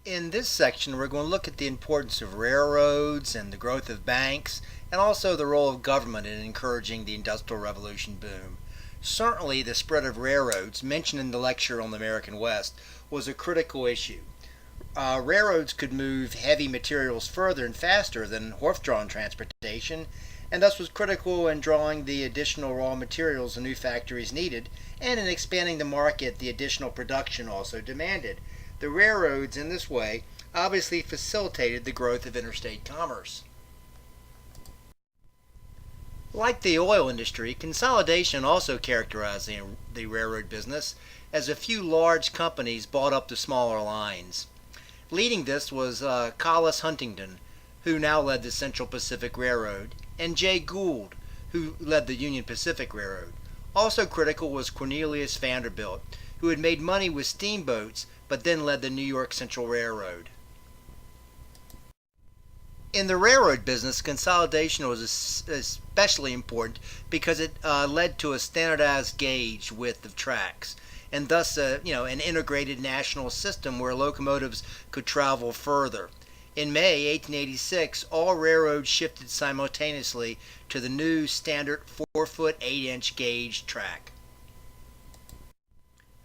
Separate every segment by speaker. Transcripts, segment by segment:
Speaker 1: In this section, we're going to look at the importance of railroads and the growth of banks, and also the role of government in encouraging the Industrial Revolution boom. Certainly, the spread of railroads, mentioned in the lecture on the American West, was a critical issue. Railroads could move heavy materials further and faster than horse-drawn transportation, and thus was critical in drawing the additional raw materials the new factories needed, and in expanding the market the additional production also demanded. The railroads, in this way, obviously facilitated the growth of interstate commerce. Like the oil industry, consolidation also characterized the railroad business, as a few large companies bought up the smaller lines. Leading this was Collis Huntington, who now led the Central Pacific Railroad, and Jay Gould, who led the Union Pacific Railroad. Also critical was Cornelius Vanderbilt, who had made money with steamboats but then led the New York Central Railroad. In the railroad business, consolidation was especially important because it led to a standardized gauge width of tracks, and thus an integrated national system where locomotives could travel further. In May 1886, all railroads shifted simultaneously to the new standard 4-foot 8-inch gauge track.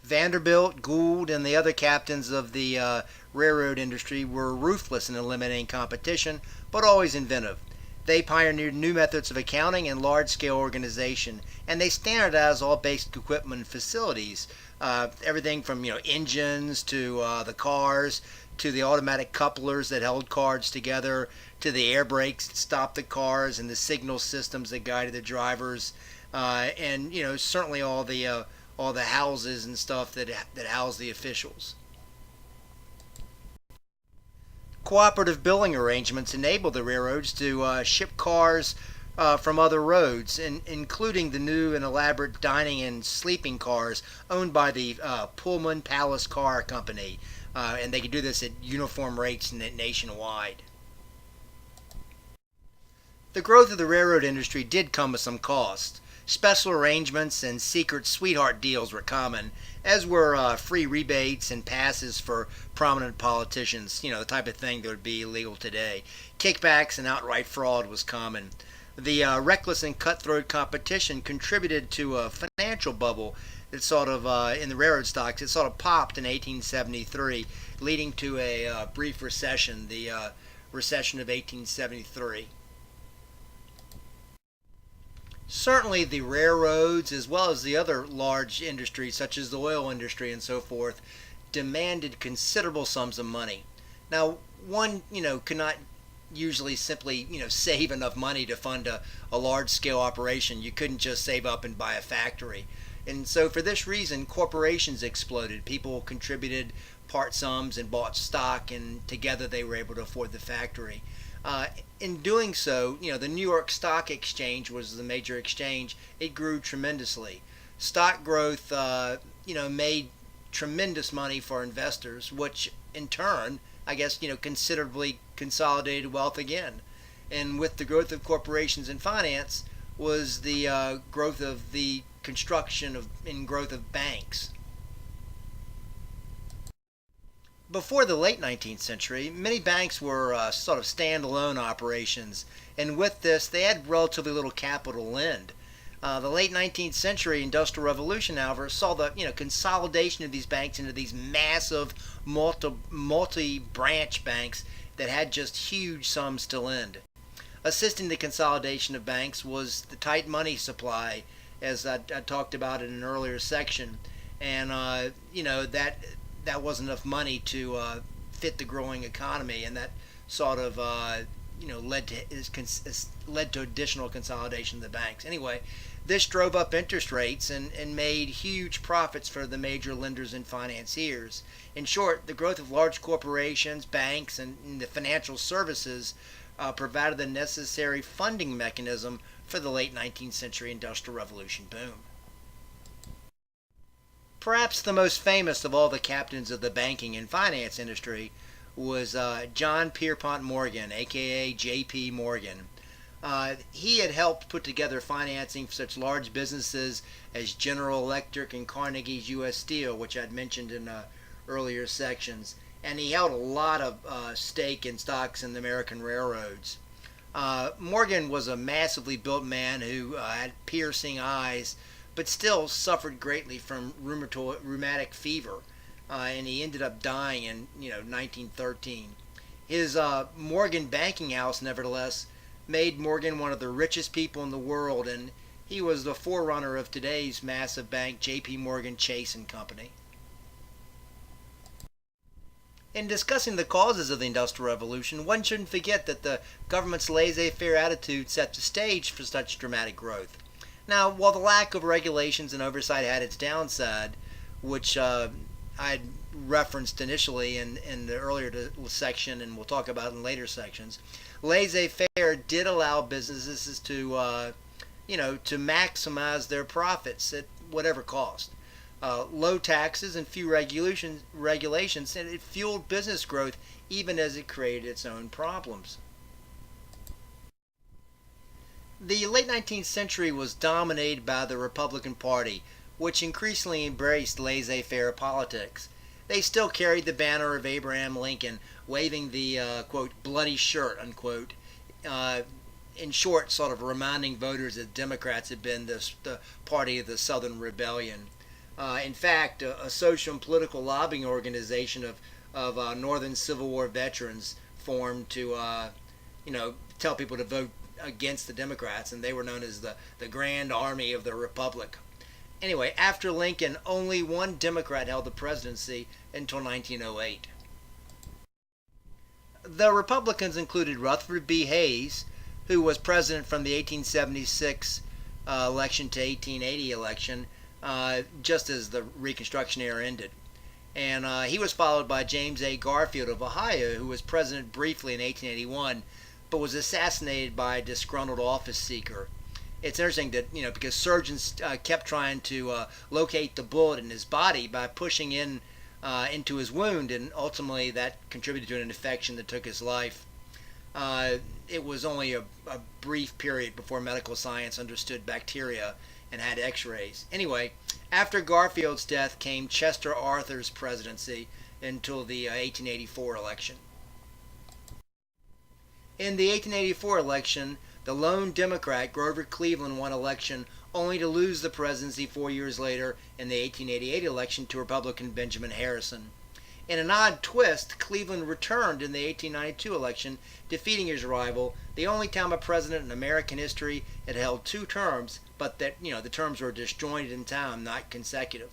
Speaker 1: Vanderbilt, Gould, and the other captains of the railroad industry were ruthless in eliminating competition, but always inventive. They pioneered new methods of accounting and large-scale organization, and they standardized all basic equipment and facilities, everything from engines to the cars, to the automatic couplers that held cars together, to the air brakes that stopped the cars, and the signal systems that guided the drivers, and certainly all the houses and stuff that house the officials. Cooperative billing arrangements enabled the railroads to ship cars from other roads, including the new and elaborate dining and sleeping cars owned by the Pullman Palace Car Company, and they could do this at uniform rates nationwide. The growth of the railroad industry did come with some cost. Special arrangements and secret sweetheart deals were common, as were free rebates and passes for prominent politicians, the type of thing that would be illegal today. Kickbacks and outright fraud was common. The reckless and cutthroat competition contributed to a financial bubble that in the railroad stocks, it sort of popped in 1873, leading to a brief recession, the recession of 1873. Certainly the railroads, as well as the other large industries such as the oil industry and so forth, demanded considerable sums of money. Now, one, cannot usually simply, save enough money to fund a large-scale operation. You couldn't just save up and buy a factory. And so for this reason, corporations exploded. People contributed part sums and bought stock, and together they were able to afford the factory. In doing so, the New York Stock Exchange was the major exchange. It grew tremendously. Stock growth, made tremendous money for investors, which in turn, I guess, considerably consolidated wealth again. And with the growth of corporations and finance was the growth of the construction and growth of banks. Before the late 19th century, many banks were sort of standalone operations, and with this, they had relatively little capital to lend. The late 19th century Industrial Revolution, however, saw the consolidation of these banks into these massive multi-branch banks that had just huge sums to lend. Assisting the consolidation of banks was the tight money supply, as I talked about in an earlier section, and that wasn't enough money to fit the growing economy, and that sort of led to additional consolidation of the banks. Anyway, this drove up interest rates and made huge profits for the major lenders and financiers. In short, the growth of large corporations, banks, and the financial services provided the necessary funding mechanism for the late 19th century Industrial Revolution boom. Perhaps the most famous of all the captains of the banking and finance industry was John Pierpont Morgan, aka J.P. Morgan. He had helped put together financing for such large businesses as General Electric and Carnegie's U.S. Steel, which I'd mentioned in earlier sections. and he held a lot of stake in stocks in the American railroads. Morgan was a massively built man who had piercing eyes, but still suffered greatly from rheumatic fever, and he ended up dying in 1913. His Morgan banking house, nevertheless, made Morgan one of the richest people in the world, and he was the forerunner of today's massive bank, J.P. Morgan Chase and Company. In discussing the causes of the Industrial Revolution, one shouldn't forget that the government's laissez-faire attitude set the stage for such dramatic growth. Now, while the lack of regulations and oversight had its downside, which I'd referenced initially in the earlier section, and we'll talk about in later sections, laissez-faire did allow businesses to, to maximize their profits at whatever cost. Low taxes and few regulations, and it fueled business growth even as it created its own problems. The late 19th century was dominated by the Republican Party, which increasingly embraced laissez-faire politics. They still carried the banner of Abraham Lincoln, waving the, quote, bloody shirt, unquote, in short, sort of reminding voters that Democrats had been the party of the Southern Rebellion. In fact, a social and political lobbying organization of Northern Civil War veterans formed to, tell people to vote against the Democrats, and they were known as the Grand Army of the Republic. Anyway, after Lincoln, only one Democrat held the presidency until 1908. The Republicans included Rutherford B. Hayes, who was president from the 1876 election to 1880 election, just as the Reconstruction era ended. And he was followed by James A. Garfield of Ohio, who was president briefly in 1881, but was assassinated by a disgruntled office seeker. It's interesting that, because surgeons kept trying to locate the bullet in his body by pushing into his wound, and ultimately that contributed to an infection that took his life. It was only a brief period before medical science understood bacteria and had x-rays. Anyway, after Garfield's death came Chester Arthur's presidency until the 1884 election. In the 1884 election, the lone Democrat, Grover Cleveland, won election only to lose the presidency 4 years later in the 1888 election to Republican Benjamin Harrison. In an odd twist, Cleveland returned in the 1892 election, defeating his rival, the only time a president in American history had held 2 terms, but that, the terms were disjointed in time, not consecutive.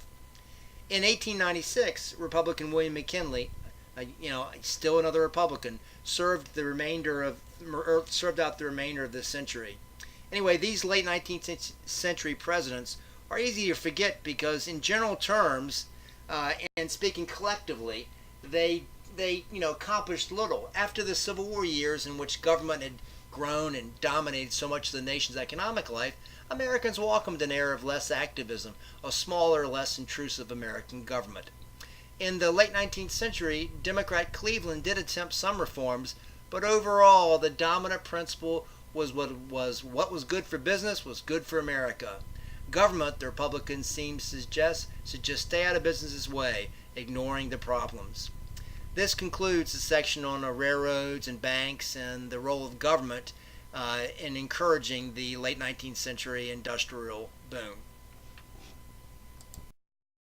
Speaker 1: In 1896, Republican William McKinley, still another Republican, served out the remainder of the century. Anyway, these late 19th century presidents are easy to forget because, in general terms, and speaking collectively, they accomplished little. After the Civil War years, in which government had grown and dominated so much of the nation's economic life, Americans welcomed an era of less activism, a smaller, less intrusive American government. In the late 19th century, Democrat Cleveland did attempt some reforms, but overall, the dominant principle was what was good for business was good for America. Government, the Republicans seem to suggest, should just stay out of business's way, ignoring the problems. This concludes the section on railroads and banks and the role of government in encouraging the late 19th century industrial boom.